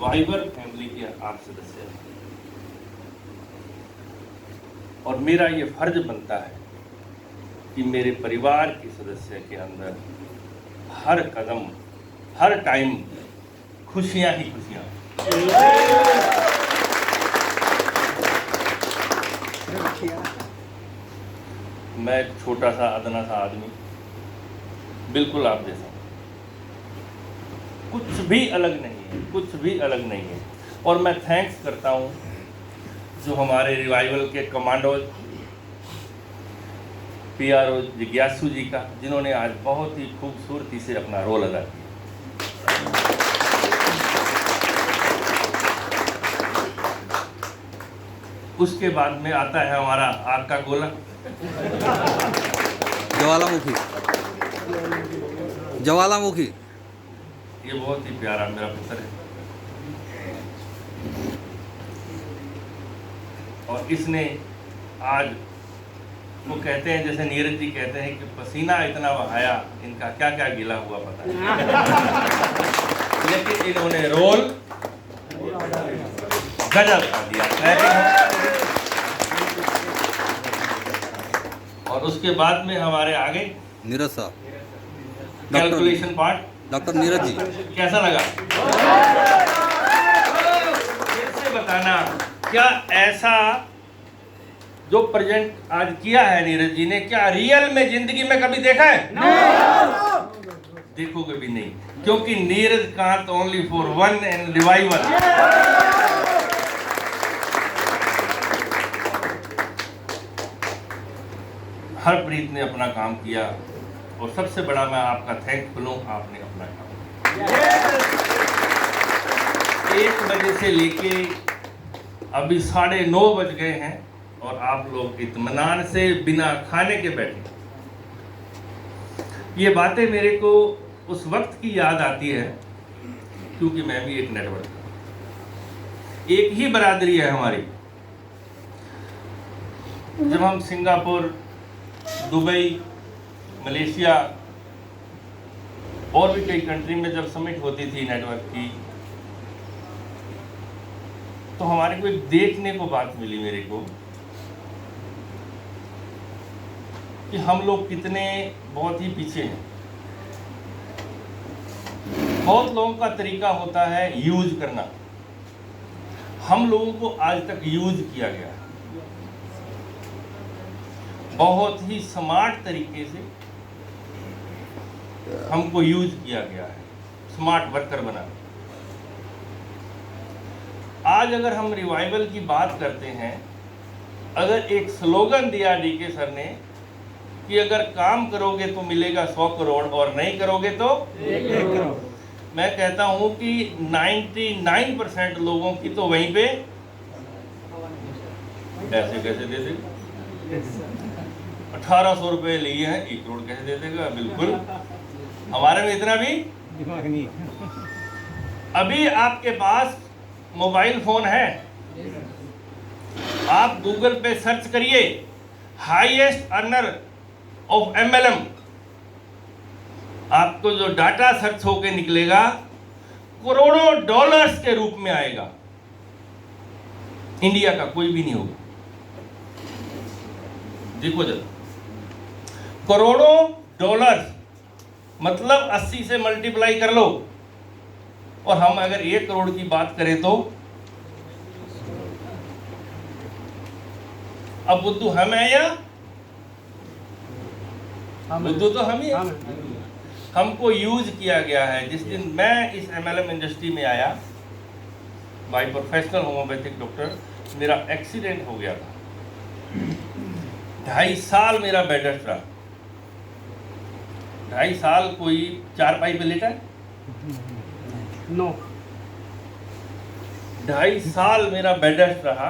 Revival family के आप सदस्य हैं और मेरा ये फर्ज बनता है कि मेरे परिवार के सदस्य के अंदर हर कदम, हर टाइम खुशियां ही खुशियां। मैं एक छोटा सा अदना सा आदमी, बिल्कुल आप जैसा, कुछ भी अलग नहीं है, कुछ भी अलग नहीं है। और मैं थैंक्स करता हूँ जो हमारे रिवाइवल के कमांडो PRO जिज्ञासु जी का, जिन्होंने आज बहुत ही खूबसूरती से अपना रोल अदा किया। उसके बाद में आता है हमारा आग का गोला, ज्वालामुखी। ये बहुत ही प्यारा मेरा पुत्र है और इसने आज, वो कहते हैं जैसे नीरज जी कहते हैं कि पसीना इतना बहाया, इनका क्या क्या गीला हुआ पता है, लेकिन इन्होंने रोल गजब कर दिया। और उसके बाद में हमारे आगे नीरज साहब, calculation part, doctor Neeraj ji, कैसा लगा? फिर से बताना, क्या ऐसा जो प्रेजेंट आज किया है नीरज जी ने, क्या रियल में जिंदगी में कभी देखा है? देखोगे भी नहीं, क्योंकि Neeraj Kant only for one and revival. Harpreet ने अपना काम किया और सबसे बड़ा मैं आपका थैंकफुल हूं, आपने अपना काम किया। 1 बजे से लेके अभी 9:30 बज गए हैं और आप लोग इत्मीनान से बिना खाने के बैठे। ये बातें मेरे को उस वक्त की याद आती है क्योंकि मैं भी एक नेटवर्क, एक ही बरादरी है हमारी। जब हम सिंगापुर, दुबई, मलेशिया और भी कई कंट्री में जब समिट होती थी नेटवर्क की, तो हमारे को एक देखने को बात मिली मेरे को कि हम लोग कितने बहुत ही पीछे हैं। बहुत लोगों का तरीका होता है यूज करना, हम लोगों को आज तक यूज किया गया है, बहुत ही स्मार्ट तरीके से हमको यूज किया गया है, स्मार्ट वर्कर बना। आज अगर हम रिवाइवल की बात करते हैं, अगर एक स्लोगन दिया DK सर ने कि अगर काम करोगे तो मिलेगा 100 करोड़ और नहीं करोगे तो 1 करोड़, मैं कहता हूं कि 99% लोगों की तो वहीं पे ऐसे कैसे दे देगा, 1800 रुपए लिए हैं, 1 करोड़ कैसे दे देगा? बिल्कुल, हमारे में इतना भी दिमाग नहीं। अभी आपके पास मोबाइल फोन है, आप गूगल पे सर्च करिए हाईएस्ट अर्नर ऑफ MLM, आपको जो डाटा सर्च होके निकलेगा करोड़ों डॉलर्स के रूप में आएगा। इंडिया का कोई भी नहीं होगा। देखो जब करोड़ों डॉलर मतलब 80 से मल्टीप्लाई कर लो, और हम अगर 1 करोड़ की बात करें तो अब बुद्धू हम है या बुद्धू तो हम ही है। हमको यूज किया गया है। जिस दिन मैं इस MLM इंडस्ट्री में आया बाय प्रोफेशनल होम्योपैथिक डॉक्टर, मेरा एक्सीडेंट हो गया था, 2.5 साल मेरा बेड रेस्ट रहा। 2.5 साल कोई चारपाई पे लेटा है? नो। 2.5 साल मेरा बेड रेस्ट रहा।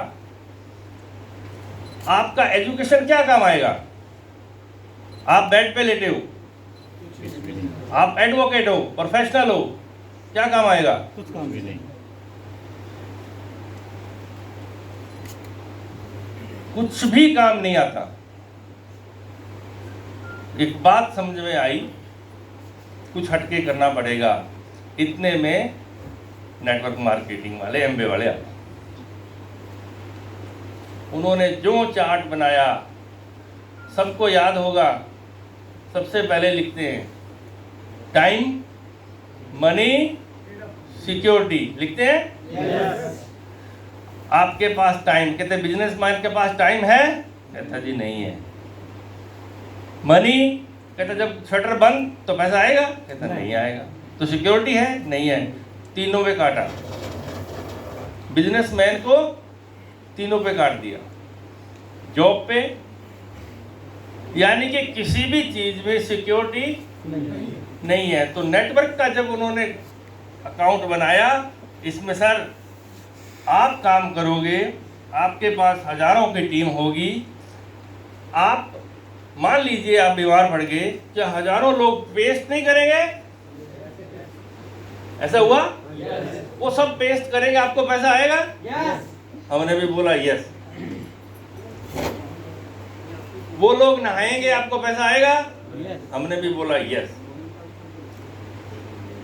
आपका एजुकेशन क्या काम आएगा? आप बेड पे लेटे हो, आप एडवोकेट हो, प्रोफेशनल हो, क्या काम आएगा? कुछ काम भी नहीं। कुछ भी काम नहीं आता। एक बात समझ में आई, कुछ हटके करना पड़ेगा। इतने में नेटवर्क मार्केटिंग वाले, एमबे वाले आए। उन्होंने जो चार्ट बनाया, सबको याद होगा, सबसे पहले लिखते हैं टाइम, मनी, सिक्योरिटी, लिखते हैं। आपके पास टाइम, कहते बिजनेसमैन के पास टाइम है? कहता जी नहीं है। मनी, कहता जब शटर बंद तो पैसा आएगा? कहता नहीं आएगा। तो सिक्योरिटी है? नहीं है। तीनों पे काटा, बिजनेसमैन को तीनों पे काट दिया। जॉब पे, यानी कि किसी भी चीज में सिक्योरिटी नहीं है। तो नेटवर्क का जब उन्होंने अकाउंट बनाया, इसमें सर आप काम करोगे, आपके पास हजारों की टीम होगी, आप मान लीजिए आप बीमार पड़ गए, क्या हजारों लोग पेस्ट नहीं करेंगे? ऐसा हुआ? वो सब पेस्ट करेंगे, आपको पैसा आएगा? हमने भी बोला यस। वो लोग नहाएंगे, आपको पैसा आएगा? हमने भी बोला यस।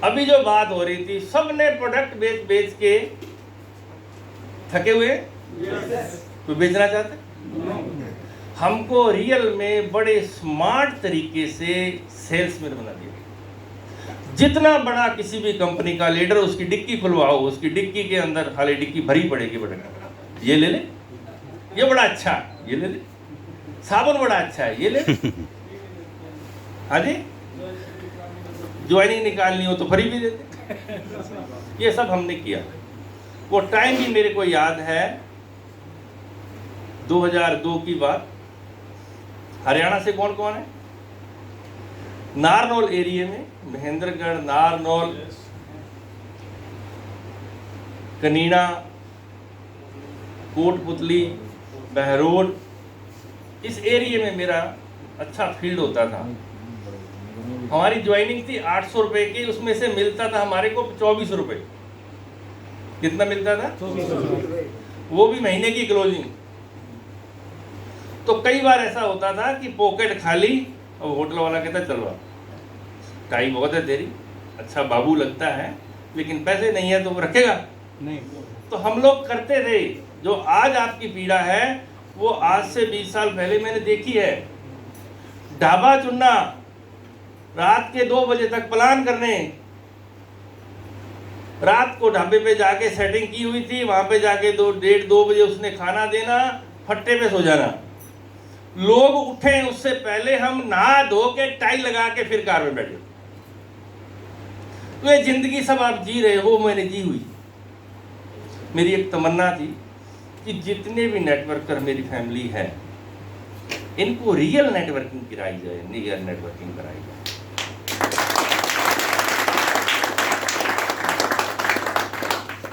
अभी जो बात हो रही थी, सबने प्रोडक्ट बेच बेच के थके हुए, कोई बेचना चाहते? हमको रियल में बड़े स्मार्ट तरीके से सेल्समैन बना दिया। जितना बड़ा किसी भी कंपनी का लीडर, उसकी डिक्की खुलवाओ, उसकी डिक्की के अंदर खाली डिक्की भरी पड़ेगी, बड़ा ये ले ले, ये बड़ा अच्छा, ये ले ले, साबुन बड़ा अच्छा है, ये ले। हाँ जी, ज्वाइनिंग निकालनी हो तो फ्री भी देते। ये सब हमने किया। वो टाइम भी मेरे को याद है, 2002 की बात। हरियाणा से कौन कौन है? नारनौल एरिया में, महेंद्रगढ़, नारनौल, कनीना, कोटपुतली, बहरोड, इस एरिया में मेरा अच्छा फील्ड होता था। हमारी ज्वाइनिंग थी 800 रुपए की, उसमें से मिलता था हमारे को 24 रुपए। कितना मिलता था? 24 रुपए, वो भी महीने की क्लोजिंग। तो कई बार ऐसा होता था कि पॉकेट खाली और होटल वाला कहता चल रहा, टाइम बहुत है तेरी, अच्छा बाबू लगता है, लेकिन पैसे नहीं है तो वो रखेगा नहीं। तो हम लोग करते थे। जो आज आपकी पीड़ा है वो आज से 20 साल पहले मैंने देखी है। ढाबा चुनना, रात के 2 बजे तक प्लान करने, रात को ढाबे पे जाके सेटिंग की हुई थी, वहां पे जाके 1:30-2 बजे उसने खाना देना, फट्टे पे सो जाना। लोग उठे उससे पहले हम नहा धो के टाई लगा के फिर कार में बैठे। तो ये जिंदगी सब आप जी रहे हो, मैंने जी हुई। मेरी एक तमन्ना थी कि जितने भी नेटवर्कर मेरी फैमिली है, इनको रियल नेटवर्किंग कराई जाए, रियल नेटवर्किंग कराई जाए।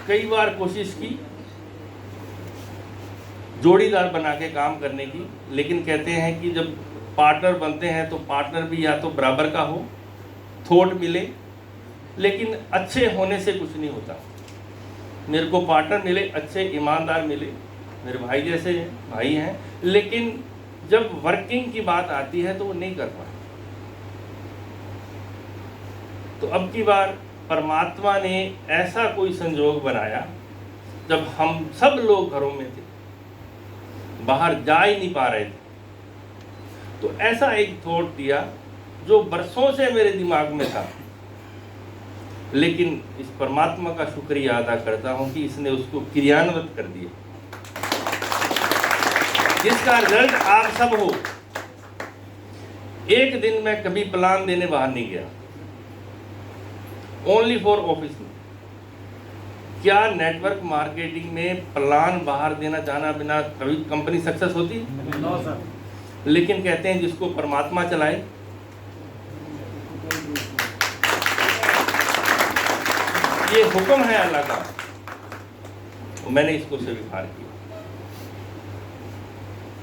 कई बार कोशिश की जोड़ीदार बना के काम करने की, लेकिन कहते हैं कि जब पार्टनर बनते हैं तो पार्टनर भी या तो बराबर का हो, थोट मिले, लेकिन अच्छे होने से कुछ नहीं होता। मेरे को पार्टनर मिले, अच्छे ईमानदार मिले, मेरे भाई जैसे भाई हैं, लेकिन जब वर्किंग की बात आती है तो वो नहीं कर पाते। तो अब की बार परमात्मा ने ऐसा कोई संजोग बनाया, जब हम सब लोग घरों में थे, बाहर जा ही नहीं पा रहे थे, तो ऐसा एक थॉट दिया जो बरसों से मेरे दिमाग में था, लेकिन इस परमात्मा का शुक्रिया अदा करता हूं कि इसने उसको क्रियान्वित कर दिया, जिसका रिजल्ट आप सब हो। एक दिन मैं कभी प्लान देने बाहर नहीं गया, ओनली फॉर ऑफिस में। क्या नेटवर्क मार्केटिंग में प्लान बाहर देना जाना बिना कभी कंपनी सक्सेस होती? No sir. लेकिन कहते हैं जिसको परमात्मा चलाए, ये हुक्म है अल्लाह का, मैंने इसको स्वीकार किया।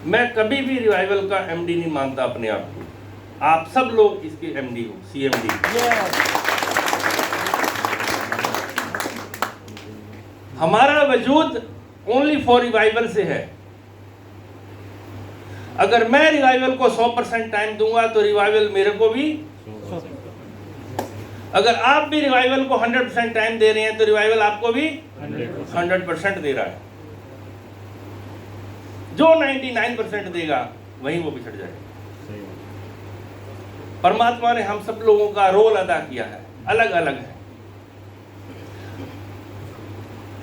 मैं कभी भी रिवाइवल का एमडी नहीं मानता अपने आप को, आप सब लोग इसके एमडी हो, सीएमडी। हमारा वजूद ओनली फॉर रिवाइवल से है। अगर मैं रिवाइवल को 100% टाइम दूंगा तो रिवाइवल मेरे को भी अगर आप भी रिवाइवल को 100% टाइम दे रहे हैं तो रिवाइवल आपको भी 100% दे रहा है। जो 99% देगा वहीं वो पिछड़ जाएगा। परमात्मा ने हम सब लोगों का रोल अदा किया है, अलग अलग है।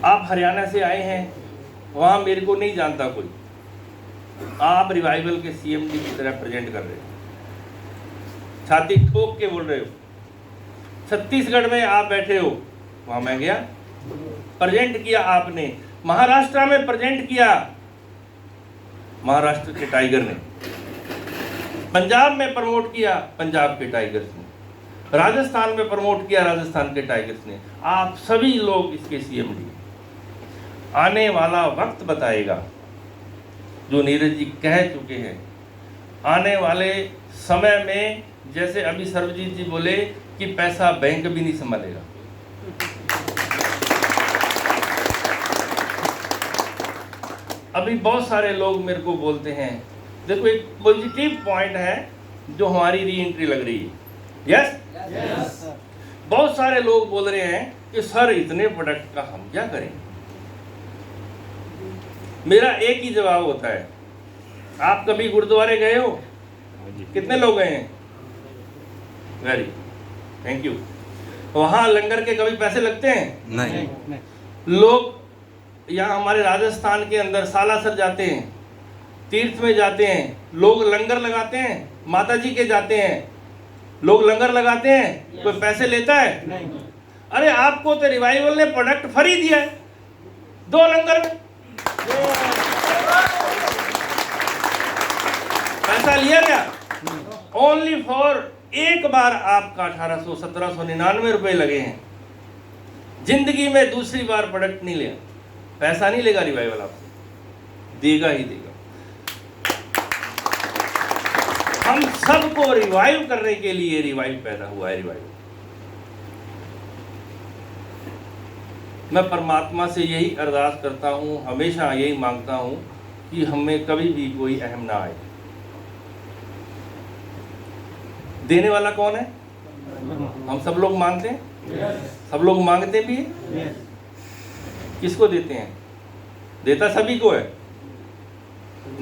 आप हरियाणा से आए हैं, वहां मेरे को नहीं जानता कोई, आप रिवाइवल के सीएमडी की तरह प्रेजेंट कर रहे हो, छाती ठोक के बोल रहे हो। छत्तीसगढ़ में आप बैठे हो, वहां मैं गया, प्रेजेंट किया आपने। महाराष्ट्र में प्रेजेंट किया महाराष्ट्र के टाइगर ने, पंजाब में प्रमोट किया पंजाब के टाइगर्स ने, राजस्थान में प्रमोट किया राजस्थान के टाइगर्स ने। आप सभी लोग इसके सीएमडी। आने वाला वक्त बताएगा, जो नीरज जी कह चुके हैं। आने वाले समय में जैसे अभी सर्वजीत जी बोले कि पैसा बैंक भी नहीं संभालेगा, अभी बहुत सारे लोग मेरे को बोलते हैं, देखो एक पॉजिटिव पॉइंट है जो हमारी री एंट्री लग रही है। यस, बहुत सारे लोग बोल रहे हैं कि सर इतने प्रोडक्ट का हम क्या करें। मेरा एक ही जवाब होता है, आप कभी गुरुद्वारे गए हो? कितने लोग गए हैं? Very thank you. वहां लंगर के कभी पैसे लगते हैं? नहीं। लोग यहाँ हमारे राजस्थान के अंदर सालासर जाते हैं, तीर्थ में जाते हैं, लोग लंगर लगाते हैं, माता जी के जाते हैं, लोग लंगर लगाते हैं, कोई पैसे लेता है? नहीं। अरे आपको तो रिवाइवल ने प्रोडक्ट फ्री दिया है 2 लंगर में, पैसा लिया क्या? ओनली फॉर एक बार आपका 1800-1799 रुपए लगे हैं। जिंदगी में दूसरी बार प्रोडक्ट नहीं लिया, पैसा नहीं लेगा रिवाइवल आपसे, देगा ही देगा। हम सबको रिवाइव करने के लिए रिवाइव पैदा हुआ है। रिवाइव मैं परमात्मा से यही अरदास करता हूँ, हमेशा यही मांगता हूँ कि हमें कभी भी कोई अहम ना आए। देने वाला कौन है? हम सब लोग मांगते हैं, सब लोग मांगते भी हैं। किसको देते हैं? देता सभी को है,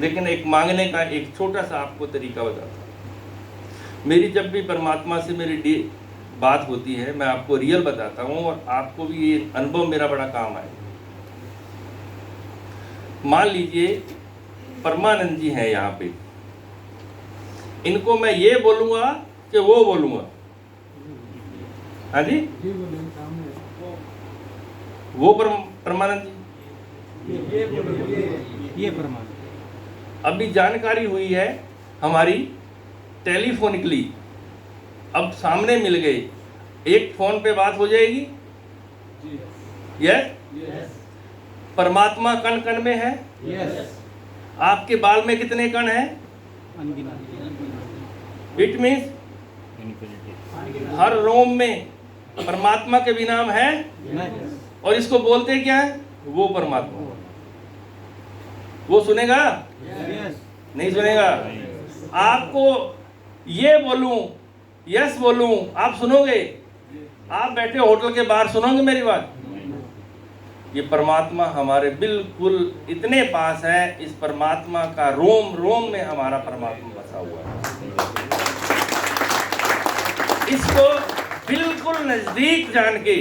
लेकिन एक मांगने का एक छोटा सा आपको तरीका बताता हूं। मेरी जब भी परमात्मा से मेरी बात होती है, मैं आपको रियल बताता हूं और आपको भी ये अनुभव मेरा बड़ा काम आए। मान लीजिए परमानंद जी हैं यहाँ पे, इनको मैं ये बोलूंगा कि वो बोलूंगा, हाँ जी, वो परमानंद जी, ये परमानंद। अभी जानकारी हुई है हमारी टेलीफोनिकली, अब सामने मिल गए, एक फोन पे बात हो जाएगी। यस, परमात्मा कण कण में है। आपके बाल में कितने कण हैं? इट मीन्स हर रोम में परमात्मा के भी नाम है, और इसको बोलते क्या है? वो परमात्मा। वो सुनेगा? नहीं सुनेगा। आपको ये बोलूं, यस बोलूं, आप सुनोगे? आप बैठे होटल के बाहर सुनोगे मेरी बात? ये परमात्मा हमारे बिल्कुल इतने पास है, इस परमात्मा का रोम रोम में हमारा परमात्मा बसा हुआ है। इसको बिल्कुल नजदीक जान के,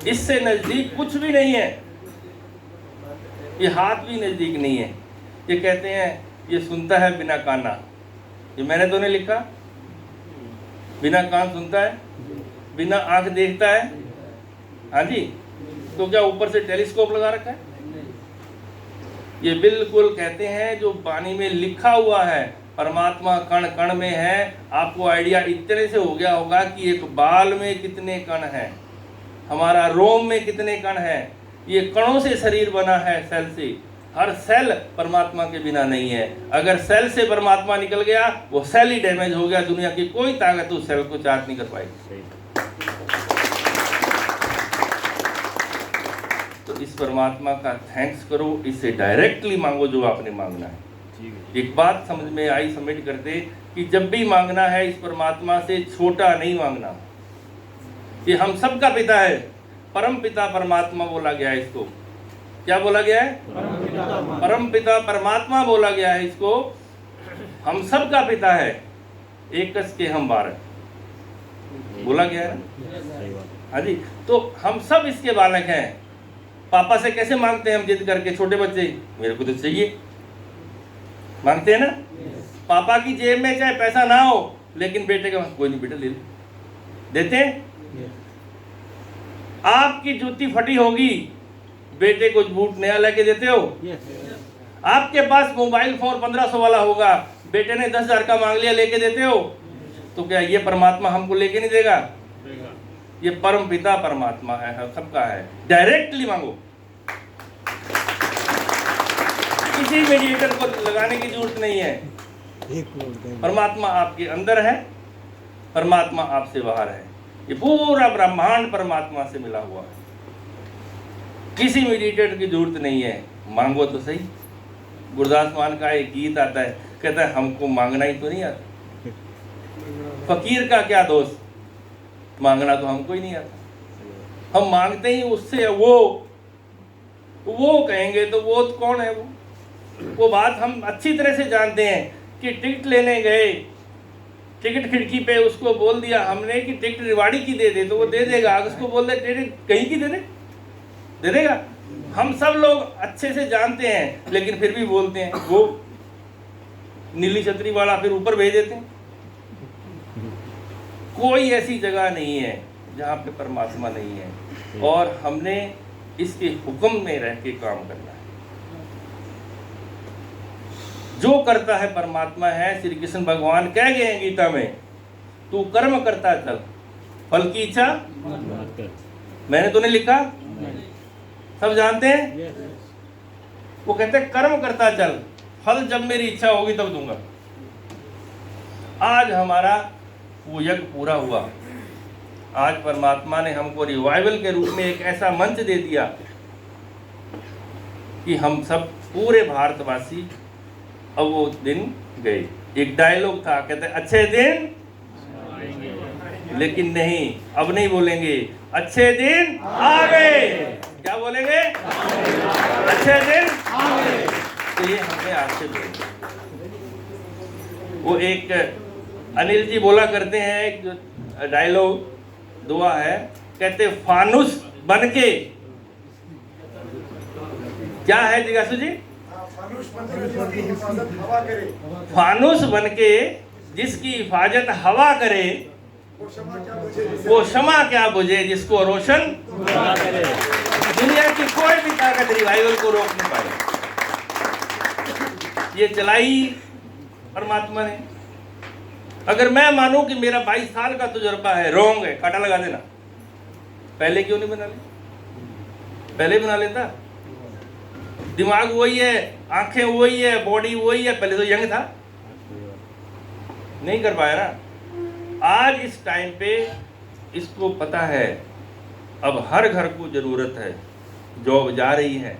इससे नजदीक कुछ भी नहीं है, ये हाथ भी नजदीक नहीं है। ये कहते हैं ये सुनता है बिना काना, ये मैंने तो नहीं लिखा। बिना कान सुनता है, बिना आंख देखता है, हाँ जी, तो क्या ऊपर से टेलीस्कोप लगा रखा है? ये बिल्कुल कहते हैं जो पानी में लिखा हुआ है, परमात्मा कण कण में है। आपको आइडिया इतने से हो गया होगा कि एक बाल में कितने कण हैं, हमारा रोम में कितने कण हैं। ये कणों से शरीर बना है, सेल से। हर सेल परमात्मा के बिना नहीं है। अगर सेल से परमात्मा निकल गया, वो सेल ही डैमेज हो गया। दुनिया की कोई ताकत उस सेल को चार्ज नहीं कर पाएगी। तो इस परमात्मा का थैंक्स करो, इससे डायरेक्टली मांगो जो आपने मांगना है। एक बात समझ में आई सबमिट करते कि जब भी मांगना है इस परमात्मा से छोटा नहीं मांगना, ये हम सब का पिता है, परम पिता परमात्मा बोला गया है इसको। क्या बोला गया है? परम पिता परमात्मा बोला गया है इसको। हम सब का पिता है, एक कस के हम 12 बोला गया है ना। हाँ जी, तो हम सब इसके बालक हैं। पापा से कैसे मांगते हैं हम जिद करके, छोटे बच्चे मेरे को तो चाहिए, मांगते हैं ना। पापा की जेब में चाहे पैसा ना हो, लेकिन बेटे का कोई नहीं बेटा ले ले, देते हैं। आपकी जूती फटी होगी, बेटे को बूट नया लेके देते हो। आपके पास मोबाइल फोन 1500 वाला होगा, बेटे ने 10,000 का मांग लिया, लेके देते हो। तो क्या ये परमात्मा हमको लेके नहीं देगा? ये परम पिता परमात्मा है, सबका है, डायरेक्टली मांगो, किसी मीडिएटर को लगाने की जरूरत नहीं है। परमात्मा आपके अंदर है, परमात्मा आपसे बाहर है। ये पूरा ब्रह्मांड परमात्मा से मिला हुआ है, किसी मीडिएटर की जरूरत नहीं है। मांगो तो सही। गुरदास मान का एक गीत आता है, कहता है हमको मांगना ही तो नहीं आता। फकीर का क्या दोष, मांगना तो हमको ही नहीं आता। हम मांगते ही उससे, वो कहेंगे तो वो तो कौन है वो बात हम अच्छी तरह से जानते हैं कि टिकट लेने गए, टिकट खिड़की पे उसको बोल दिया हमने कि टिकट रिवाड़ी की दे दे, तो वो दे देगा। अगर उसको बोल दे टिकट कहीं की दे देगा। हम सब लोग अच्छे से जानते हैं, लेकिन फिर भी बोलते हैं। वो नीली छतरी वाला फिर ऊपर भेज देते हैं। कोई ऐसी जगह नहीं है जहाँ पे परमात्मा नहीं है, और हमने इसके हुक्म में रह के काम करना है। जो करता है परमात्मा है। श्री कृष्ण भगवान कह गए हैं गीता में, तू कर्म करता चल, फल की इच्छा मैंने तो नहीं लिखा, सब जानते हैं। वो कहते हैं कर्म करता चल, फल जब मेरी इच्छा होगी तब दूंगा। आज हमारा वो यज्ञ पूरा हुआ। आज परमात्मा ने हमको रिवाइवल के रूप में एक ऐसा मंच दे दिया कि हम सब पूरे भारतवासी अब वो दिन गए। एक डायलॉग था, कहते अच्छे दिन, लेकिन नहीं, अब नहीं बोलेंगे अच्छे दिन आ गए। क्या बोलेंगे? अच्छे दिन आ गए। तो ये हमने आज से बोले। वो एक अनिल जी बोला करते हैं, एक डायलॉग दुआ है, कहते फानुस बनके, क्या है जिज्ञासु जी? फानुस बनके जिसकी हिफाजत हवा करे, वो क्षमा क्या बुझे जिसको रोशन करे। दुनिया की कोई भी ताकत रिवाइवल को रोक नहीं पाई। ये चलाई परमात्मा ने। अगर मैं मानूं कि मेरा 22 साल का तजुर्बा है, रॉन्ग है, काटा लगा देना। पहले क्यों नहीं बना ले? पहले बना लेता। दिमाग वही है, आंखें वही है, बॉडी वही है, पहले तो यंग था, नहीं कर पाया ना। आज इस टाइम पे इसको पता है, अब हर घर को जरूरत है। जॉब जा रही है,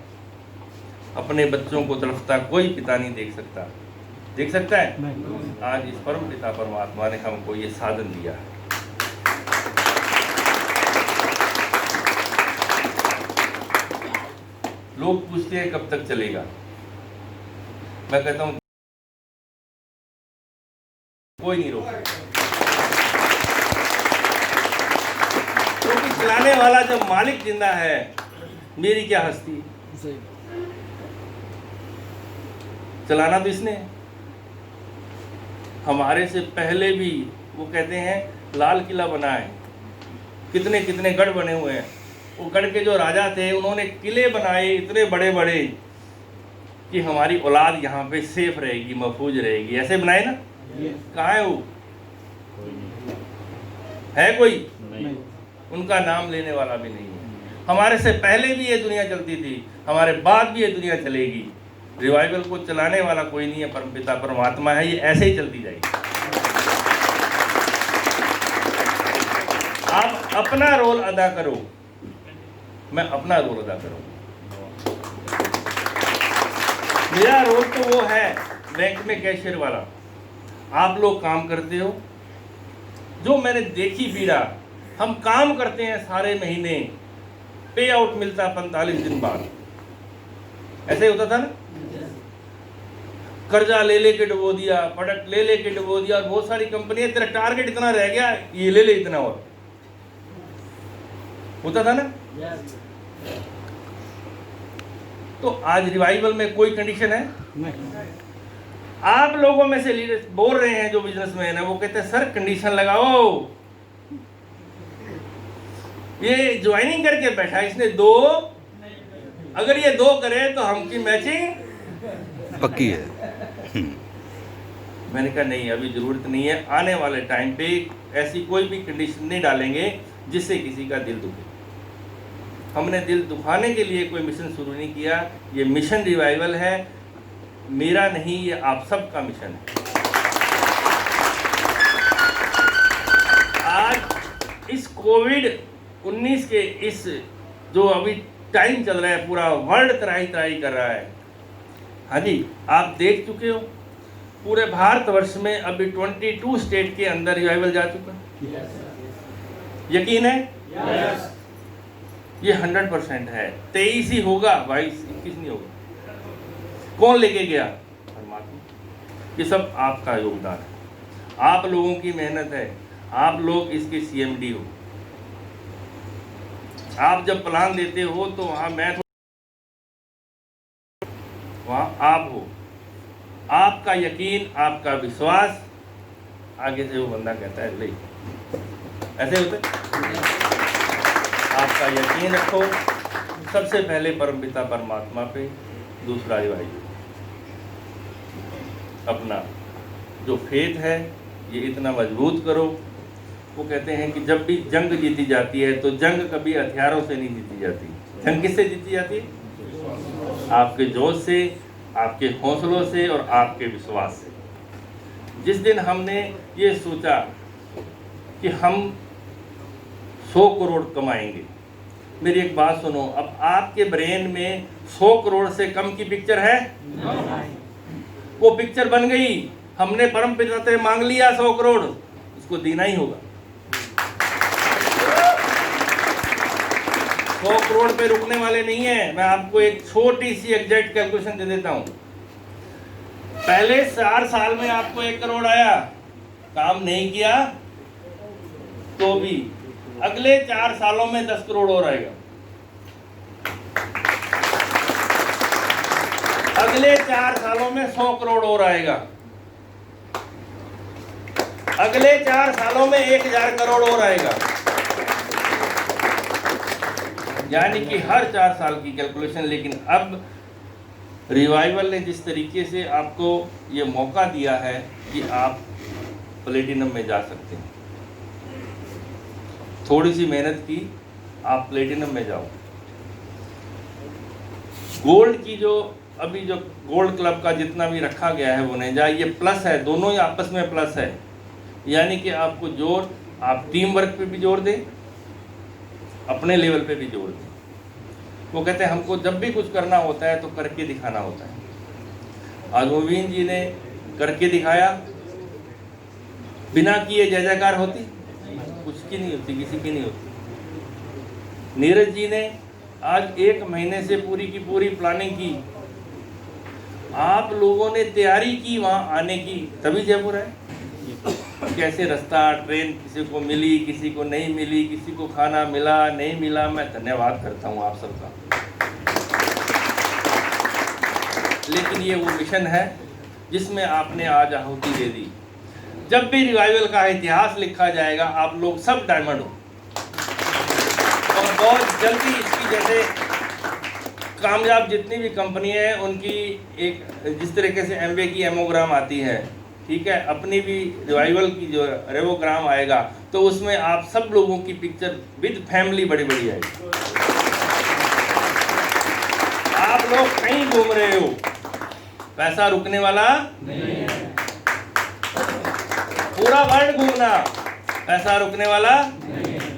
अपने बच्चों को तड़पता कोई पिता नहीं देख सकता, देख सकता है? आज इस परम पिता परमात्मा ने हमको ये साधन दिया है। लोग पूछते हैं कब तक चलेगा। मैं कहता हूं कोई नहीं रोक, क्योंकि चलाने वाला जब मालिक जिंदा है, मेरी क्या हस्ती। चलाना तो इसने है। हमारे से पहले भी वो कहते हैं लाल किला बना है, कितने कितने गढ़ बने हुए हैं। वो गढ़ के जो राजा थे, उन्होंने किले बनाए इतने बड़े बड़े कि हमारी औलाद यहाँ पे सेफ रहेगी, महफूज रहेगी, ऐसे बनाए ना। कहाँ है वो? है कोई? नहीं। उनका नाम लेने वाला भी नहीं है। हमारे से पहले भी ये दुनिया चलती थी, हमारे बाद भी ये दुनिया चलेगी। रिवाइवल को चलाने वाला कोई नहीं है, परमपिता परमात्मा है। ये ऐसे ही चलती जाएगी। आप अपना रोल अदा करो, मैं अपना रोल अदा करूँ। मेरा रोल तो वो है बैंक में कैशियर वाला। आप लोग काम करते हो, जो मैंने देखी पीड़ा हम काम करते हैं सारे महीने, पे आउट मिलता 45 दिन बाद, ऐसे होता था ना। कर्जा ले लेके डुबो दिया, प्रोडक्ट ले लेके डुबो दिया, और बहुत सारी कंपनियां तेरा टारगेट इतना रह गया, ये ले ले इतना, और होता था ना। तो आज रिवाइवल में कोई कंडीशन है नहीं। आप लोगों में से लीडर बोल रहे हैं जो बिजनेसमैन है, वो कहते हैं सर कंडीशन लगाओ। ये ज्वाइनिंग करके बैठा, इसने 2, अगर ये 2 करे तो हमकी मैचिंग पक्की है। मैंने कहा नहीं, अभी जरूरत नहीं है, आने वाले टाइम पे ऐसी कोई भी कंडीशन नहीं डालेंगे जिससे किसी का दिल दुखे। हमने दिल दुखाने के लिए कोई मिशन शुरू नहीं किया। ये मिशन रिवाइवल है, मेरा नहीं, ये आप सबका मिशन है। आज इस कोविड-19 के इस जो अभी टाइम चल रहा है, पूरा वर्ल्ड त्राही कर रहा है। हाँ जी, आप देख चुके हो पूरे भारतवर्ष में अभी 22 स्टेट के अंदर रिवाइवल जा चुका है। यकीन है? yes. ये 100% है। 23 ही होगा, 22-21 नहीं होगा। कौन लेके गया? परमात्मा। ये सब आपका योगदान है, आप लोगों की मेहनत है। आप लोग इसके CMD हो। आप जब प्लान देते हो तो वहाँ मैं, वहाँ आप हो। आपका यकीन, आपका विश्वास, आगे से वो बंदा कहता है ले, ऐसे होता है। आपका यकीन रखो सबसे पहले परमपिता परमात्मा पे, दूसरा भाई अपना जो फेथ है ये इतना मजबूत करो। वो कहते हैं कि जब भी जंग जीती जाती है तो जंग कभी हथियारों से नहीं जीती जाती। जंग किससे जीती जाती है? आपके जोश से, आपके हौसलों से और आपके विश्वास से। जिस दिन हमने ये सोचा कि हम 100 करोड़ कमाएंगे, मेरी एक बात सुनो, अब आपके ब्रेन में 100 करोड़ से कम की पिक्चर है? वो पिक्चर बन गई, हमने परमपिता से मांग लिया 100 करोड़, उसको देना ही होगा। 100 करोड़ पे रुकने वाले नहीं है। मैं आपको एक छोटी सी एग्जैक्ट कैलकुलेशन दे देता हूं। पहले 4 साल में आपको 1 करोड़ आया, काम नहीं किया तो भी अगले 4 सालों में 10 करोड़ और आएगा। अगले 4 सालों में 100 करोड़ और आएगा। अगले 4 सालों में 1000 करोड़ और आएगा। यानी कि हर 4 साल की कैलकुलेशन। लेकिन अब रिवाइवल ने जिस तरीके से आपको ये मौका दिया है कि आप प्लेटिनम में जा सकते हैं, थोड़ी सी मेहनत की, आप प्लेटिनम में जाओ। गोल्ड की जो अभी जो गोल्ड क्लब का जितना भी रखा गया है वो नहीं जाए, ये प्लस है, दोनों ही आपस में प्लस है। यानी कि आपको जोर, आप टीम वर्क पे भी जोर दें, अपने लेवल पे भी जोर दें। वो कहते हैं हमको जब भी कुछ करना होता है तो करके दिखाना होता है। आज मोविन जी ने करके दिखाया, बिना किए जय जयकार होती? कुछ की नहीं होती, किसी की नहीं होती। नीरज जी ने आज 1 महीने से पूरी की पूरी प्लानिंग की। आप लोगों ने तैयारी की वहाँ आने की, तभी जयपुर है। कैसे रास्ता, ट्रेन किसी को मिली, किसी को नहीं मिली, किसी को खाना मिला नहीं मिला, मैं धन्यवाद करता हूँ आप सबका। लेकिन ये वो मिशन है जिसमें आपने आज आहुति दे दी। जब भी रिवाइवल का इतिहास लिखा जाएगा, आप लोग सब डायमंड हो। और बहुत जल्दी इसकी, जैसे कामयाब जितनी भी कंपनी है उनकी एक जिस तरीके से एमवे की एमोग्राम आती है, ठीक है, अपनी भी रिवाइवल की जो रेवोग्राम आएगा तो उसमें आप सब लोगों की पिक्चर विद फैमिली बड़ी बड़ी आएगी। आप लोग कहीं घूम रहे हो, पैसा रुकने वाला नहीं है। पूरा वर्ल्ड घूमना, पैसा रुकने वाला नहीं है।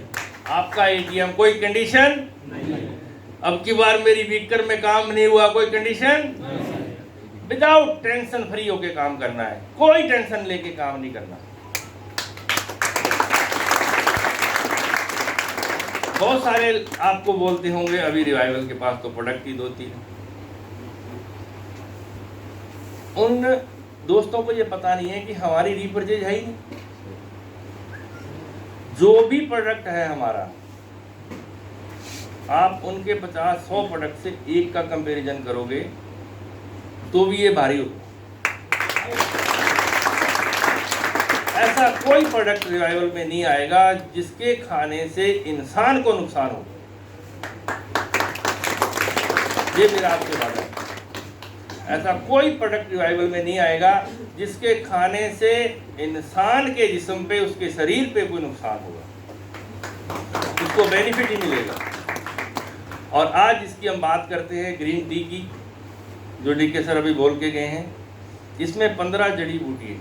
आपका एटीएम, कोई कंडीशन नहीं। अब की बार मेरी वीकर में काम नहीं हुआ, कोई कंडीशन नहीं। विदाउट टेंशन फ्री होके काम करना है, कोई टेंशन लेके काम नहीं करना। बहुत सारे आपको बोलते होंगे अभी रिवाइवल के पास तो प्रोडक्ट ही 2-3 है। उन दोस्तों को ये पता नहीं है कि हमारी रीपर्चेज है ही नहीं। जो भी प्रोडक्ट है हमारा, आप उनके 50-100 प्रोडक्ट से एक का कंपैरिजन करोगे तो भी ये भारी होगा। ऐसा कोई प्रोडक्ट रिवाइवल में नहीं आएगा जिसके खाने से इंसान को नुकसान हो। ये मेरा आपसे वादा है। ऐसा कोई प्रोडक्ट रिवाइवल में नहीं आएगा जिसके खाने से इंसान के जिस्म पे, उसके शरीर पे कोई नुकसान होगा, उसको बेनिफिट ही मिलेगा। और आज इसकी हम बात करते हैं ग्रीन टी की, जो डीके सर अभी बोल के गए हैं। इसमें 15 जड़ी बूटी है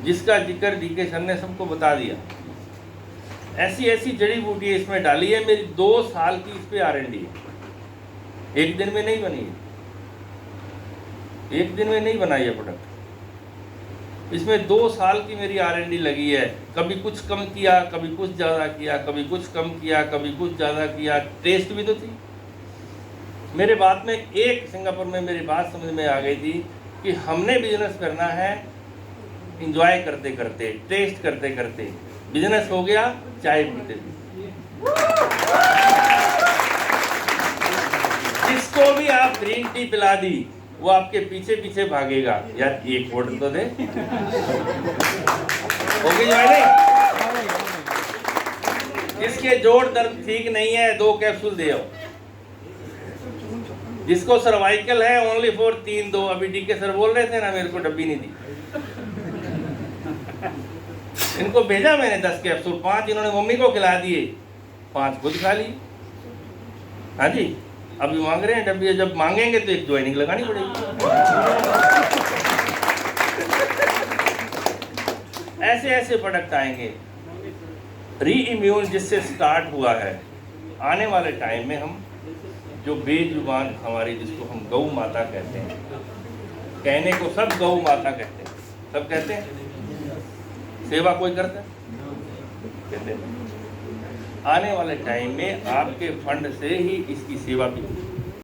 जिसका जिक्र डीके सर ने सबको बता दिया। ऐसी ऐसी जड़ी बूटी इसमें डाली है। मेरी 2 साल की इस पे R&D है। एक दिन में नहीं बनी है, एक दिन में नहीं बनाई है प्रोडक्ट। इसमें 2 साल की मेरी R&D लगी है। कभी कुछ कम किया, कभी कुछ ज़्यादा किया, कभी कुछ कम किया, कभी कुछ ज़्यादा किया। टेस्ट भी तो थी। मेरे बात में एक सिंगापुर में मेरी बात समझ में आ गई थी कि हमने बिजनेस करना है इंजॉय करते करते, टेस्ट करते करते। बिजनेस हो गया चाय पीते पीते। जिसको भी आप ग्रीन टी पिला दी वो आपके पीछे पीछे भागेगा, यार एक बोतल तो दे। होगी जो नहीं, इसके जोड़ दर्द ठीक नहीं है 2 कैप्सूल दे आओ। जिसको सर्वाइकल है ओनली फॉर 3-2। अभी डीके सर बोल रहे थे ना, मेरे को डब्बी नहीं दी। इनको भेजा मैंने 10 कैप्सूल, 5 इन्होंने मम्मी को खिला दिए, 5 खुद खा ली। हाँ जी, अभी मांग रहे हैं डब्बी। जब मांगेंगे तो एक ज्वाइनिंग लगानी पड़ेगी। ऐसे ऐसे प्रोडक्ट आएंगे। री इम्यून जिससे स्टार्ट हुआ है, आने वाले टाइम में हम जो बेजुबान हमारी, जिसको हम गौ माता कहते हैं, कहने को सब गौ माता कहते हैं, सब कहते हैं। सेवा कोई करता है? कहते हैं। आने वाले टाइम में आपके फंड से ही इसकी सेवा भी